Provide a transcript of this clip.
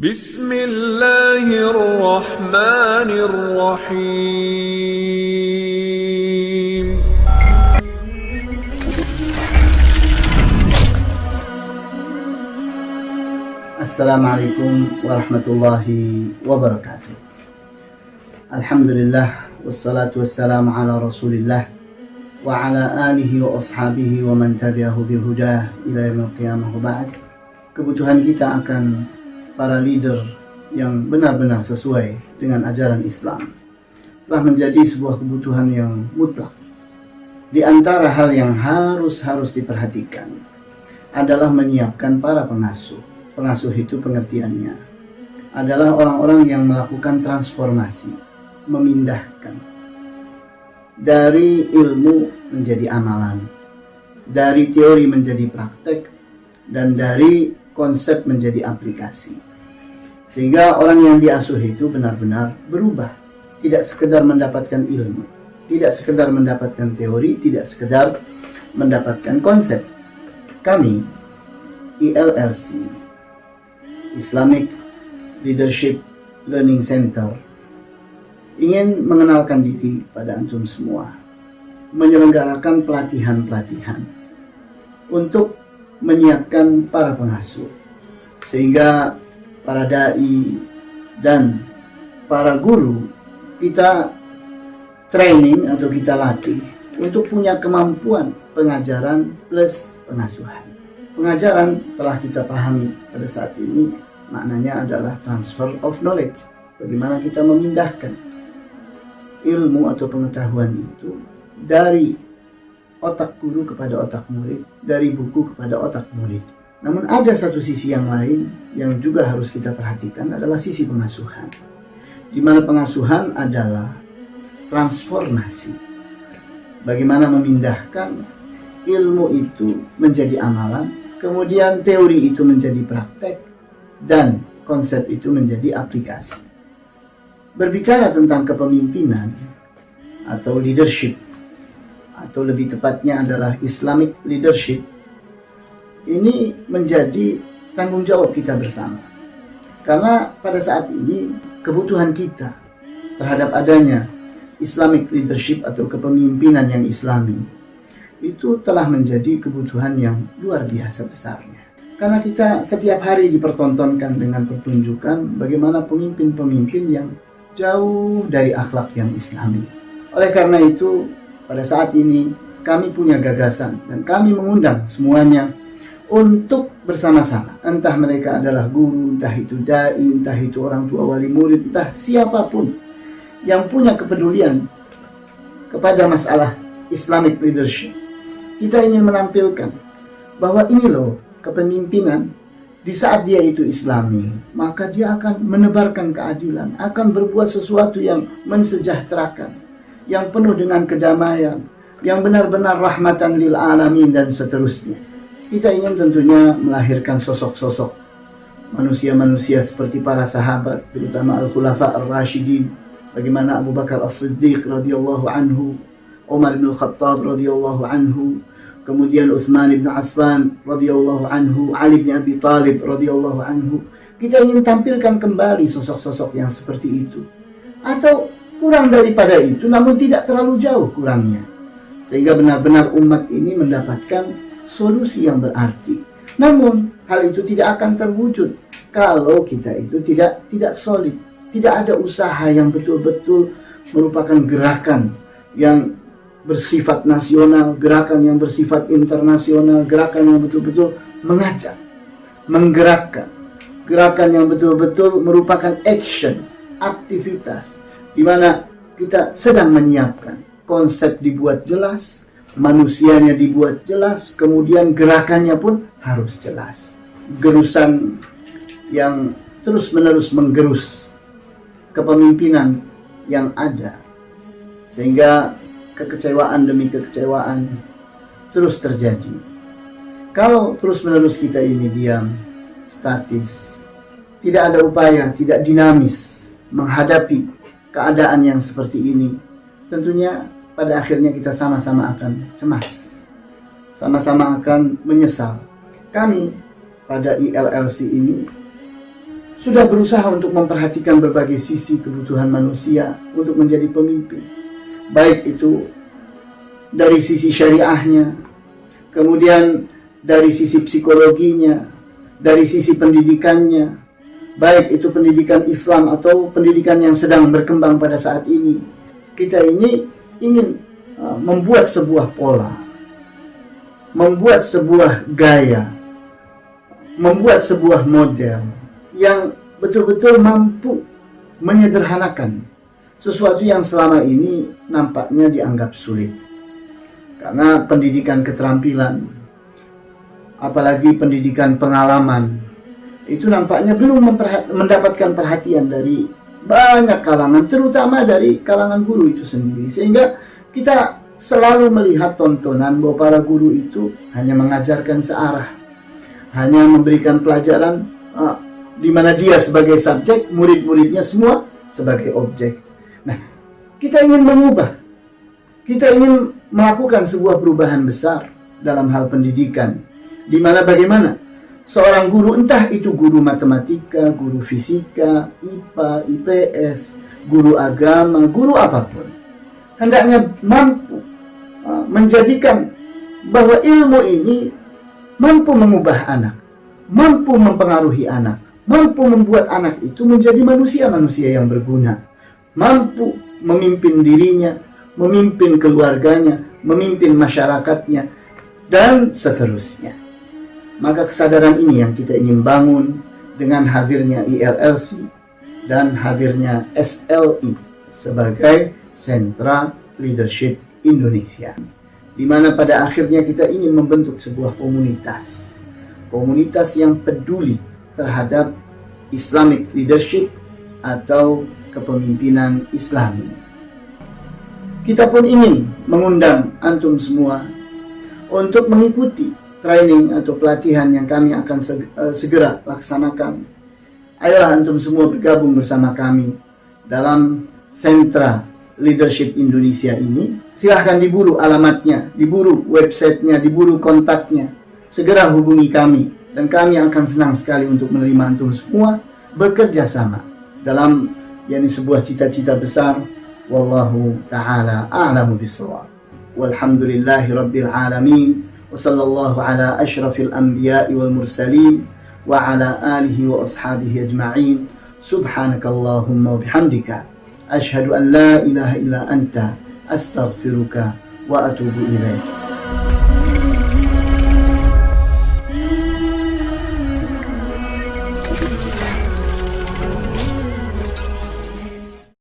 Bismillahirrahmanirrahim. Assalamualaikum warahmatullahi wabarakatuh. Alhamdulillah wassalatu wassalamu ala Rasulillah wa ala alihi wa ashabihi wa man tabi'ahu bihudah ila yaumil qiyamah wa ba'd. Kebutuhan kita akan para leader yang benar-benar sesuai dengan ajaran Islam telah menjadi sebuah kebutuhan yang mutlak. Di antara hal yang harus diperhatikan adalah menyiapkan para pengasuh. Pengasuh itu pengertiannya adalah orang-orang yang melakukan transformasi, memindahkan dari ilmu menjadi amalan, dari teori menjadi praktek, dan dari konsep menjadi aplikasi. Sehingga orang yang diasuh itu benar-benar berubah, tidak sekedar mendapatkan ilmu, tidak sekedar mendapatkan teori, tidak sekedar mendapatkan konsep. Kami ILLC, Islamic Leadership Learning Center, ingin mengenalkan diri pada antum semua, menyelenggarakan pelatihan-pelatihan untuk menyiapkan para pengasuh, sehingga para dai dan para guru kita training atau kita latih untuk punya kemampuan pengajaran plus pengasuhan. Pengajaran telah kita pahami pada saat ini, maknanya adalah transfer of knowledge. Bagaimana kita memindahkan ilmu atau pengetahuan itu dari otak guru kepada otak murid, dari buku kepada otak murid. Namun ada satu sisi yang lain yang juga harus kita perhatikan, adalah sisi pengasuhan. Di mana pengasuhan adalah transformasi. Bagaimana memindahkan ilmu itu menjadi amalan, kemudian teori itu menjadi praktek, dan konsep itu menjadi aplikasi. Berbicara tentang kepemimpinan atau leadership, atau lebih tepatnya adalah Islamic leadership, ini menjadi tanggung jawab kita bersama. Karena pada saat ini kebutuhan kita terhadap adanya Islamic leadership atau kepemimpinan yang Islami itu telah menjadi kebutuhan yang luar biasa besarnya. Karena kita setiap hari dipertontonkan dengan pertunjukan bagaimana pemimpin-pemimpin yang jauh dari akhlak yang Islami. Oleh karena itu, pada saat ini kami punya gagasan dan kami mengundang semuanya untuk bersama-sama, entah mereka adalah guru, entah itu dai, entah itu orang tua wali murid, entah siapapun yang punya kepedulian kepada masalah Islamic leadership. Kita ingin menampilkan bahwa ini loh kepemimpinan. Di saat dia itu Islami, maka dia akan menebarkan keadilan, akan berbuat sesuatu yang mensejahterakan, yang penuh dengan kedamaian, yang benar-benar rahmatan lil alamin, dan seterusnya. Kita ingin tentunya melahirkan sosok-sosok manusia-manusia seperti para sahabat, terutama al-khulafa ar-rasyidin, bagaimana Abu Bakar as-Siddiq radhiyallahu anhu, Umar bin Khattab radhiyallahu anhu, kemudian Utsman bin Affan radhiyallahu anhu, Ali bin Abi Thalib radhiyallahu anhu. Kita ingin tampilkan kembali sosok-sosok yang seperti itu, atau kurang daripada itu namun tidak terlalu jauh kurangnya, sehingga benar-benar umat ini mendapatkan solusi yang berarti. Namun hal itu tidak akan terwujud kalau kita itu tidak solid, tidak ada usaha yang betul-betul merupakan gerakan yang bersifat nasional, gerakan yang bersifat internasional, gerakan yang betul-betul mengajak, menggerakkan, gerakan yang betul-betul merupakan action, aktivitas, di mana kita sedang menyiapkan konsep dibuat jelas, manusianya dibuat jelas, kemudian gerakannya pun harus jelas. Gerusan yang terus-menerus menggerus kepemimpinan yang ada, sehingga kekecewaan demi kekecewaan terus terjadi. Kalau terus-menerus kita ini diam, statis, tidak ada upaya, tidak dinamis menghadapi keadaan yang seperti ini, tentunya pada akhirnya kita sama-sama akan cemas, sama-sama akan menyesal. Kami pada ILLC ini sudah berusaha untuk memperhatikan berbagai sisi kebutuhan manusia untuk menjadi pemimpin. Baik itu dari sisi syariahnya, kemudian dari sisi psikologinya, dari sisi pendidikannya, baik itu pendidikan Islam atau pendidikan yang sedang berkembang pada saat ini. Kita ini ingin membuat sebuah pola, membuat sebuah gaya, membuat sebuah model yang betul-betul mampu menyederhanakan sesuatu yang selama ini nampaknya dianggap sulit. Karena pendidikan keterampilan, apalagi pendidikan pengalaman, itu nampaknya belum mendapatkan perhatian dari banyak kalangan, terutama dari kalangan guru itu sendiri. Sehingga kita selalu melihat tontonan bahwa para guru itu hanya mengajarkan searah, hanya memberikan pelajaran di mana dia sebagai subjek, murid-muridnya semua sebagai objek. Nah, kita ingin mengubah, kita ingin melakukan sebuah perubahan besar dalam hal pendidikan, di mana bagaimana seorang guru, entah itu guru matematika, guru fisika, IPA, IPS, guru agama, guru apapun, hendaknya mampu menjadikan bahwa ilmu ini mampu mengubah anak, mampu mempengaruhi anak, mampu membuat anak itu menjadi manusia-manusia yang berguna, mampu memimpin dirinya, memimpin keluarganya, memimpin masyarakatnya, dan seterusnya. Maka kesadaran ini yang kita ingin bangun dengan hadirnya ILLC dan hadirnya SLI sebagai Sentra Leadership Indonesia, di mana pada akhirnya kita ingin membentuk sebuah komunitas yang peduli terhadap Islamic leadership atau kepemimpinan Islami. Kita pun ingin mengundang antum semua untuk mengikuti training atau pelatihan yang kami akan segera laksanakan. Ayolah antum semua bergabung bersama kami dalam Sentra Leadership Indonesia ini. Silahkan diburu alamatnya, diburu websitenya, diburu kontaknya. Segera hubungi kami, dan kami akan senang sekali untuk menerima antum semua bekerja sama dalam sebuah cita-cita besar. Wallahu ta'ala a'lamu bissawab. Walhamdulillahi rabbil alamin. Wa sallallahu ala ashrafil anbiya'i wal mursalin wa ala alihi wa ashabihi ajma'in. Subhanakallahumma wa bihamdika ashhadu an la ilaha illa anta astaghfiruka wa atubu ilaik.